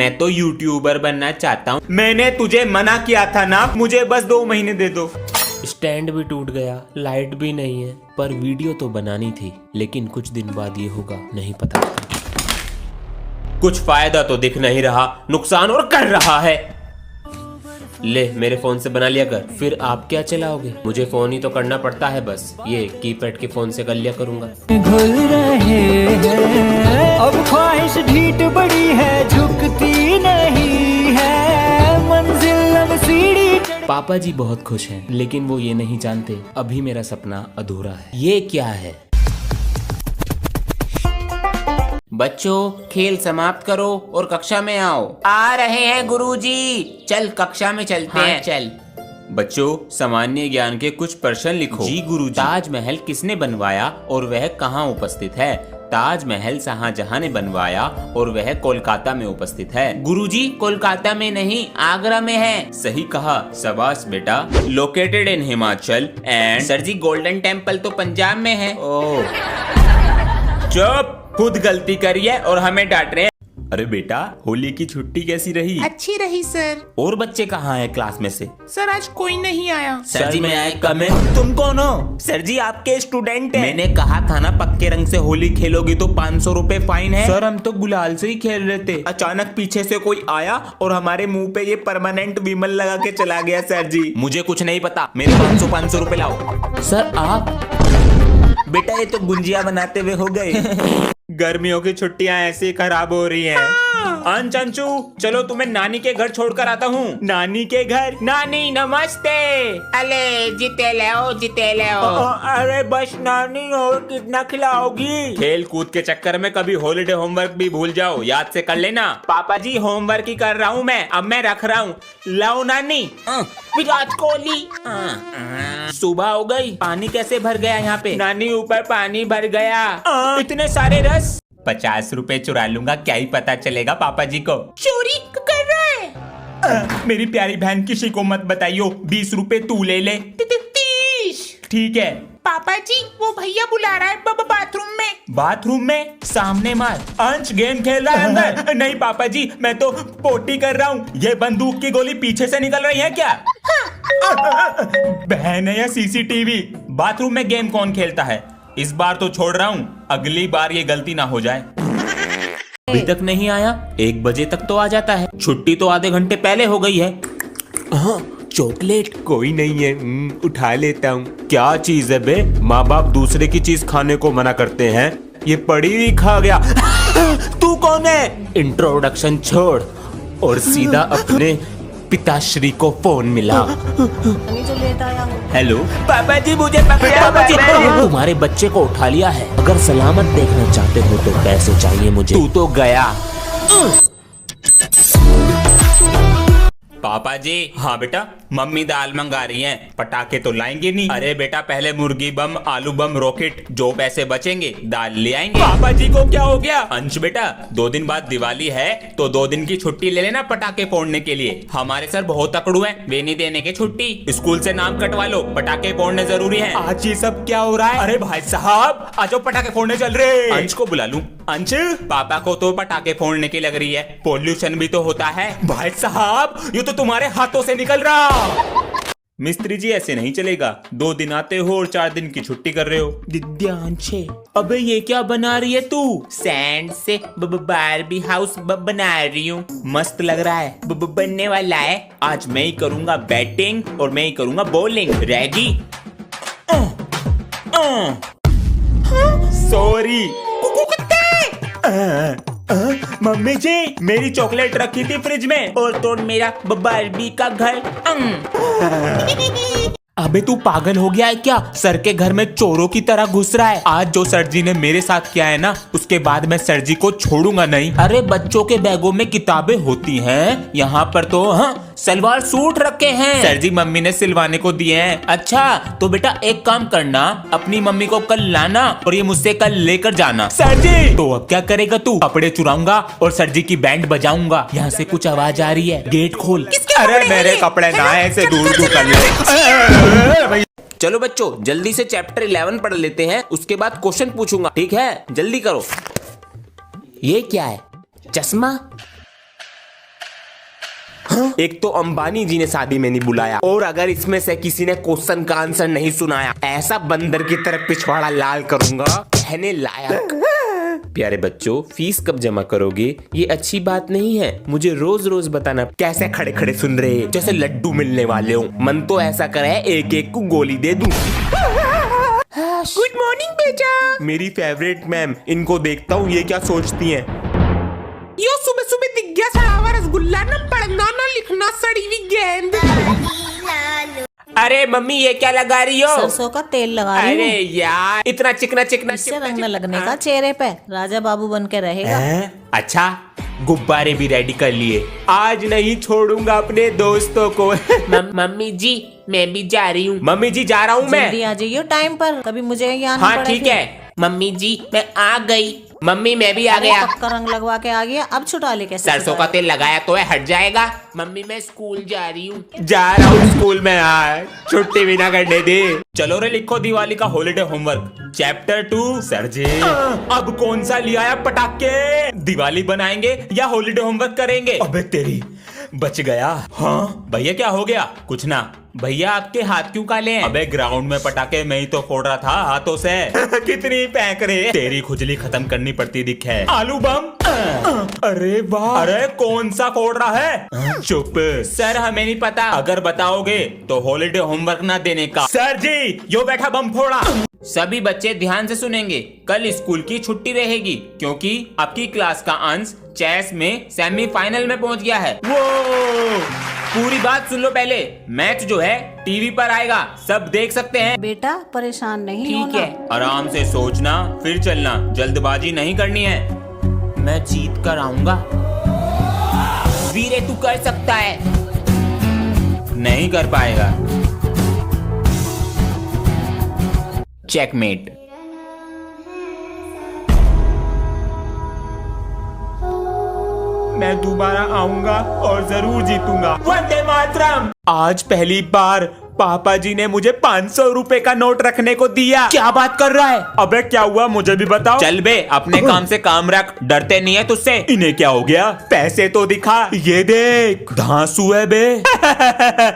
मैं तो यूट्यूबर बनना चाहता हूँ। मैंने तुझे मना किया था ना, मुझे बस 2 महीने दे दो। स्टैंड भी टूट गया, लाइट भी नहीं है, पर वीडियो तो बनानी थी। लेकिन कुछ दिन बाद ये होगा नहीं पता। कुछ फायदा तो दिख नहीं रहा, नुकसान और कर रहा है। ले मेरे फोन से बना लिया कर। फिर आप क्या चलाओगे? मुझे फोन ही तो करना पड़ता है, बस ये कीपैड के फोन से कर लिया करूंगा। घुल रहे हैं अब ख्वाहिश ढीठ बड़ी है, झुकती नहीं है मंजिल अब सीढ़ी। पापा जी बहुत खुश हैं, लेकिन वो ये नहीं जानते अभी मेरा सपना अधूरा है। ये क्या है? बच्चों खेल समाप्त करो और कक्षा में आओ। आ रहे हैं गुरुजी। चल कक्षा में चलते हैं। चल बच्चों सामान्य ज्ञान के कुछ प्रश्न लिखो। जी गुरुजी। ताजमहल किसने बनवाया और वह कहाँ उपस्थित है? ताजमहल शाहजहां ने बनवाया और वह कोलकाता में उपस्थित है। गुरुजी कोलकाता में नहीं, आगरा में है। सही कहा, शाबाश बेटा। Located in Himachal and. Sir ji golden temple तो पंजाब में है। ओह चुप, खुद गलती करी है और हमें डांट रहे हैं। अरे बेटा होली की छुट्टी कैसी रही? अच्छी रही सर। और बच्चे कहाँ हैं क्लास में से? सर आज कोई नहीं आया। सर जी मैं आए कम है। तुम कौन हो? सर जी आपके स्टूडेंट हैं। मैंने कहा था ना पक्के रंग से होली खेलोगी तो 500 रुपए फाइन है। सर हम तो गुलाल से ही खेल रहे थे, अचानक पीछे से कोई आया और हमारे मुंह पे ये परमानेंट विमल लगा के चला गया। सर जी मुझे कुछ नहीं पता, मेरे 500 रुपए लाओ। सर आप? बेटा ये तो गुंजिया बनाते हुए हो गए। गर्मियों की छुट्टियां ऐसे ही खराब हो रही हैं। अंचू चलो तुम्हें नानी के घर छोड़कर आता हूँ। नानी के घर? नानी नमस्ते। अले जीते ले अरे बस नानी, और कितना खिलाओगी? खेल कूद के चक्कर में कभी हॉलिडे होमवर्क भी भूल जाओ, याद से कर लेना। पापा जी होमवर्क ही कर रहा हूँ मैं, अब मैं रख रहा हूँ। लाओ नानी। विराट कोहली। सुबह हो गई, पानी कैसे भर गया यहाँ पे? नानी ऊपर पानी भर गया। इतने सारे रस। 50 रुपए चुरा लूंगा, क्या ही पता चलेगा पापा जी को। चोरी कर रहा है। मेरी प्यारी बहन किसी को मत बताइयो, 20 रुपए तू ले ले। 30। ठीक है। पापा जी वो भैया बुला रहा है बाथरूम में। बाथरूम में? सामने मार। अंश गेम खेल रहा है अंदर। नहीं पापा जी मैं तो पोटी कर रहा हूँ। ये बंदूक की गोली पीछे से निकल रही है क्या? बहन है या सीसीटीवी? बाथरूम में गेम कौन खेलता है? इस बार तो छोड़ रहा हूँ, अगली बार ये गलती ना हो जाए। अभी तक नहीं आया? 1 बजे तक तो आ जाता है। छुट्टी तो आधे घंटे पहले हो गई है। हाँ चॉकलेट। कोई नहीं है, उठा लेता हूँ। क्या चीज है बे? माँ बाप दूसरे की चीज खाने को मना करते हैं, ये पड़ी हुई खा गया। तू कौन है? इंट्रोडक्शन छोड़ और सीधा अपने पिताश्री को फोन मिला। हेलो पापा जी, मुझे पापा जी। तुम्हारे बच्चे को उठा लिया है। अगर सलामत देखना चाहते हो तो पैसे चाहिए मुझे। तू तो गया। पापा जी। हाँ बेटा, मम्मी दाल मंगा रही हैं, पटाखे तो लाएंगे नहीं। अरे बेटा पहले मुर्गी बम, आलू बम, रॉकेट, जो पैसे बचेंगे दाल ले आएंगे। पापा जी को क्या हो गया? अंश बेटा 2 दिन बाद दिवाली है तो 2 दिन की छुट्टी ले लेना पटाखे फोड़ने के लिए। हमारे सर बहुत तकड़ू हैं, वे नहीं देने के छुट्टी। स्कूल से नाम कटवा लो, पटाखे फोड़ने जरूरी है। आज ये सब क्या हो रहा है? अरे भाई साहब आ जाओ, पटाखे फोड़ने चल रहे। अंश को बुला लूं? अंश पापा को तो पटाखे फोड़ने की लग रही है, पोल्यूशन भी तो होता है। भाई साहब ये तो तुम्हारे हाथों से निकल रहा। मिस्त्री जी ऐसे नहीं चलेगा, 2 दिन आते हो और 4 दिन की छुट्टी कर रहे हो। दिव्यांश, अबे ये क्या बना रही है तू? सैंड से बारबी हाउस बना रही हूँ। मस्त लग रहा है, बनने वाला है। आज मैं ही करूंगा बैटिंग और मैं ही करूंगा बॉलिंग। रेडी? सॉरी मम्मी जी, मेरी चॉकलेट रखी थी फ्रिज में और तो मेरा बारबी का घर। अबे तू पागल हो गया है क्या? सर के घर में चोरों की तरह घुस रहा है। आज जो सर जी ने मेरे साथ किया है ना, उसके बाद मैं सर जी को छोड़ूंगा नहीं। अरे बच्चों के बैगों में किताबें होती हैं, यहाँ पर तो सलवार सूट रखे हैं। सर जी मम्मी ने सिलवाने को दिए हैं। अच्छा तो बेटा एक काम करना, अपनी मम्मी को कल लाना और ये मुझसे कल लेकर जाना। सर जी तो अब क्या करेगा तू? कपड़े चुराऊंगा और सर जी की बैंड बजाऊंगा। यहाँ से कुछ आवाज आ रही है, गेट खोल। अरे मेरे कपड़े ना ऐसे दूर दूर कर ले। चलो बच्चों जल्दी से चैप्टर 11 पढ़ लेते हैं, उसके बाद क्वेश्चन पूछूंगा, ठीक है? जल्दी करो। ये क्या है? चश्मा? एक तो अंबानी जी ने शादी में नहीं बुलाया, और अगर इसमें से किसी ने क्वेश्चन का आंसर नहीं सुनाया, ऐसा बंदर की तरफ पिछवाड़ा लाल करूंगा कहने लायक। प्यारे बच्चों, फीस कब जमा करोगे? ये अच्छी बात नहीं है, मुझे रोज रोज बताना। कैसे खड़े खड़े सुन रहे जैसे लड्डू मिलने वाले हो। मन तो ऐसा करे एक एक को गोली दे दूं। गुड मॉर्निंग बेटा। मेरी फेवरेट मैम, इनको देखता हूँ ये क्या सोचती हैं। यो सुबह सुबह दिख गया सड़ा हुआ रसगुल्ला, ना पढ़ना ना लिखना, सड़ी हुई गेंद। अरे मम्मी ये क्या लगा रही हो? सरसों का तेल लगा रही अरे हूँ, यार इतना चिकना चिकना इससे रंग न लगने का चेहरे पे, राजा बाबू बन के रहेगा। अच्छा, गुब्बारे भी रेडी कर लिए। आज नहीं छोड़ूंगा अपने दोस्तों को। मम्मी जी मैं भी जा रही हूँ। मम्मी जी जा रहा हूँ मैं। जल्दी आ जाइयो टाइम पर, कभी मुझे यहाँ आना हाँ पड़े ठीक फिर। है। मम्मी जी मैं आ गई। मम्मी मैं भी आ अरे गया। पक्का रंग लगवा के आ गया, अब छुटा ले कैसे? सरसों का तेल लगाया तो है, हट जाएगा। मम्मी मैं स्कूल जा रही हूँ। जा रहा हूँ स्कूल में यार, छुट्टी भी ना करने दे। चलो रे लिखो दिवाली का हॉलीडे होमवर्क चैप्टर 2। सर जी अब कौन सा लिया है पटाखे? दिवाली बनाएंगे या हॉलीडे होमवर्क करेंगे? अबे तेरी बच गया। हाँ भैया क्या हो गया? कुछ ना। भैया आपके हाथ क्यों काले हैं? अबे ग्राउंड में पटाखे मैं ही तो फोड़ रहा था हाथों से। कितनी फेंक रहे? तेरी खुजली खत्म करनी पड़ती दिख है। आलू बम। अरे वाह। अरे कौन सा फोड़ रहा है? चुप। सर हमें नहीं पता। अगर बताओगे तो हॉलीडे होमवर्क ना देने का। सर जी यो बैठा बम फोड़ा। सभी बच्चे ध्यान से सुनेंगे। कल स्कूल की छुट्टी रहेगी क्योंकि आपकी क्लास का अंश चेस में सेमीफाइनल में पहुंच गया है। वो पूरी बात सुन लो पहले। मैच जो है टीवी पर आएगा, सब देख सकते हैं। बेटा परेशान नहीं ठीक होना। है, आराम से सोचना फिर चलना, जल्दबाजी नहीं करनी है। मैं जीत कर आऊंगा। वीरे तू कर सकता है। नहीं कर पाएगा। चेकमेट। मैं दोबारा आऊंगा और जरूर जीतूंगा। वंदे मातरम। आज पहली बार पापा जी ने मुझे 500 रुपए का नोट रखने को दिया। क्या बात कर रहा है? अबे क्या हुआ मुझे भी बताओ। चल बे अपने काम से काम रख, डरते नहीं है तुझसे। इन्हें क्या हो गया? पैसे तो दिखा। ये देख धांसू है बे।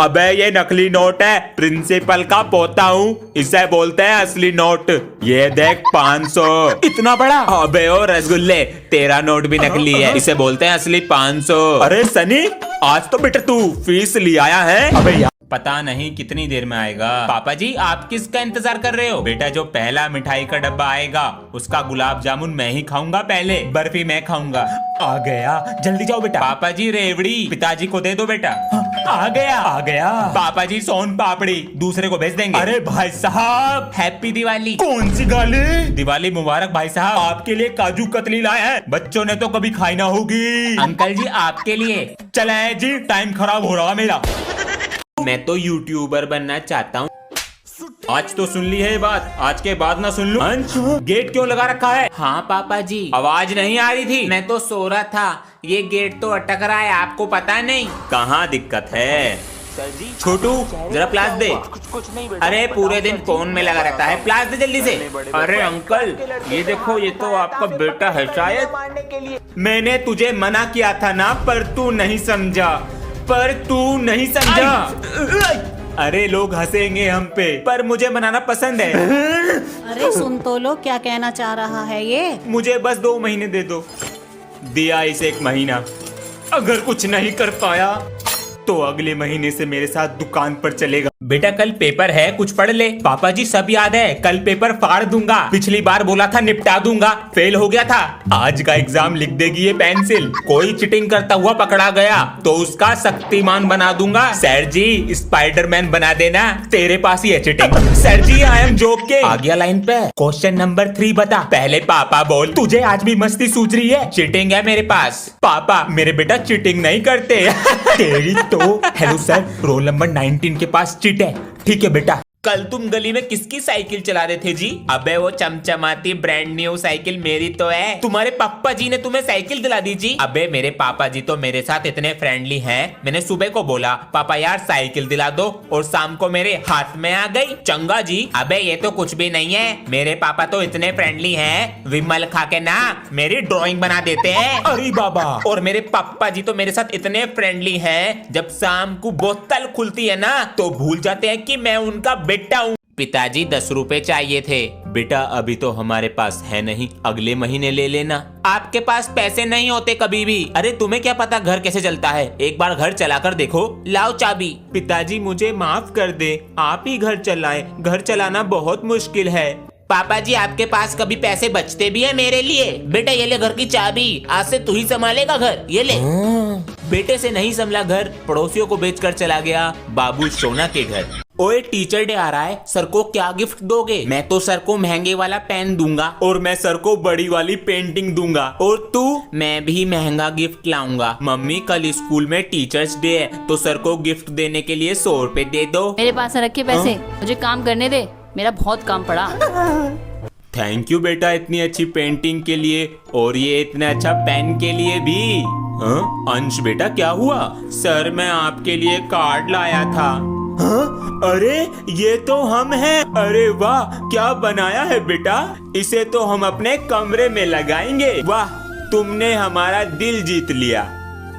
अबे ये नकली नोट है, प्रिंसिपल का पोता हूँ, इसे बोलते हैं असली नोट। ये देख 500। इतना बड़ा? अबे ओ रसगुल्ले तेरा नोट भी नकली है, इसे बोलते हैं असली 500। अरे सनी आज तो बेटा तू फीस ले आया है। अबे यार पता नहीं कितनी देर में आएगा। पापा जी आप किसका इंतजार कर रहे हो? बेटा जो पहला मिठाई का डब्बा आएगा उसका गुलाब जामुन मैं ही खाऊंगा, पहले बर्फी मैं खाऊंगा। आ गया, जल्दी जाओ बेटा। पापा जी रेवड़ी पिताजी को दे दो बेटा। आ गया आ गया। पापा जी सोन पापड़ी दूसरे को भेज देंगे। अरे भाई साहब हैप्पी दिवाली। कौन सी गाली? दिवाली मुबारक भाई साहब। आपके लिए काजू कतली लाए हैं, बच्चों ने तो कभी खाई ना होगी। अंकल जी आपके लिए। चले जी टाइम खराब हो रहा मेरा। मैं तो यूट्यूबर बनना चाहता हूँ। आज तो सुन ली है ये बात, आज के बाद ना सुन लूं। अंश गेट क्यों लगा रखा है? हाँ पापा जी। आवाज नहीं आ रही थी? मैं तो सो रहा था, ये गेट तो अटक रहा है, आपको पता नहीं? कहाँ दिक्कत है? छोटू जरा प्लास दे। अरे पूरे दिन फोन में लगा रहता है, प्लास दे जल्दी से। अरे अंकल ये देखो, ये तो आपका बेटा है शायद। मैंने तुझे मना किया था ना, पर तू नहीं समझा। अरे लोग हंसेंगे हम पे, पर मुझे मनाना पसंद है। अरे सुन तो लो क्या कहना चाह रहा है ये। मुझे बस 2 महीने दे दो। दिया इसे 1 महीना, अगर कुछ नहीं कर पाया तो अगले महीने से मेरे साथ दुकान पर चलेगा। बेटा कल पेपर है, कुछ पढ़ ले। पापा जी सब याद है, कल पेपर फाड़ दूंगा। पिछली बार बोला था निपटा दूंगा, फेल हो गया था। आज का एग्जाम लिख देगी ये पेंसिल। कोई चीटिंग करता हुआ पकड़ा गया तो उसका शक्तिमान बना दूंगा। सर जी स्पाइडरमैन बना देना, तेरे पास ही है cheating. Sir ji I am joking. आ गया लाइन पे। क्वेश्चन नंबर 3 बता। पहले पापा बोल। तुझे आज भी मस्ती सूझ रही है? चीटिंग है मेरे पास। पापा मेरे बेटा चीटिंग नहीं करते। तेरी तो। हेलो सर, रोल नंबर 19 के पास चीट है। ठीक है बेटा। कल तुम गली में किसकी साइकिल चला रहे थे जी? अबे वो चमचमाती ब्रांड न्यू साइकिल मेरी तो है। तुम्हारे पापा जी ने तुम्हें साइकिल दिला दी जी? अबे मेरे पापा जी तो मेरे साथ इतने फ्रेंडली हैं, मैंने सुबह को बोला पापा यार साइकिल दिला दो और शाम को मेरे हाथ में आ गई। चंगा जी। अबे ये तो कुछ भी नहीं है, मेरे पापा तो इतने फ्रेंडली हैं, विमल खा के ना मेरी ड्राइंग बना देते हैं। अरे बाबा। और मेरे पापा जी तो मेरे साथ इतने फ्रेंडली हैं, जब शाम को बोतल खुलती है ना तो भूल जाते हैं कि मैं उनका बेटा हूँ। पिताजी 10 रुपए चाहिए थे। बेटा अभी तो हमारे पास है नहीं, अगले महीने ले लेना। आपके पास पैसे नहीं होते कभी भी। अरे तुम्हें क्या पता घर कैसे चलता है, एक बार घर चला कर देखो। लाओ चाबी। पिताजी मुझे माफ कर दे, आप ही घर चलाएं, घर चलाना बहुत मुश्किल है। पापा जी आपके पास कभी पैसे बचते भी है मेरे लिए? बेटा ये ले घर की चाबी, आज से तू ही संभालेगा घर, ये ले। बेटे से नहीं संभला घर, पड़ोसियों को बेचकर चला गया बाबू सोना के घर। ओए टीचर डे आ रहा है, सर को क्या गिफ्ट दोगे? मैं तो सर को महंगे वाला पेन दूंगा। और मैं सर को बड़ी वाली पेंटिंग दूंगा। और तू? मैं भी महंगा गिफ्ट लाऊंगा। मम्मी कल स्कूल में टीचर्स डे है, तो सर को गिफ्ट देने के लिए 100 रुपए दे दो। मेरे पास रखे पैसे, मुझे काम करने दे, मेरा बहुत काम पड़ा। थैंक यू बेटा इतनी अच्छी पेंटिंग के लिए और ये इतना अच्छा पेन के लिए भी। हाँ? अंश बेटा क्या हुआ? सर मैं आपके लिए कार्ड लाया था। हाँ? अरे ये तो हम हैं। अरे वाह क्या बनाया है बेटा, इसे तो हम अपने कमरे में लगाएंगे। वाह तुमने हमारा दिल जीत लिया।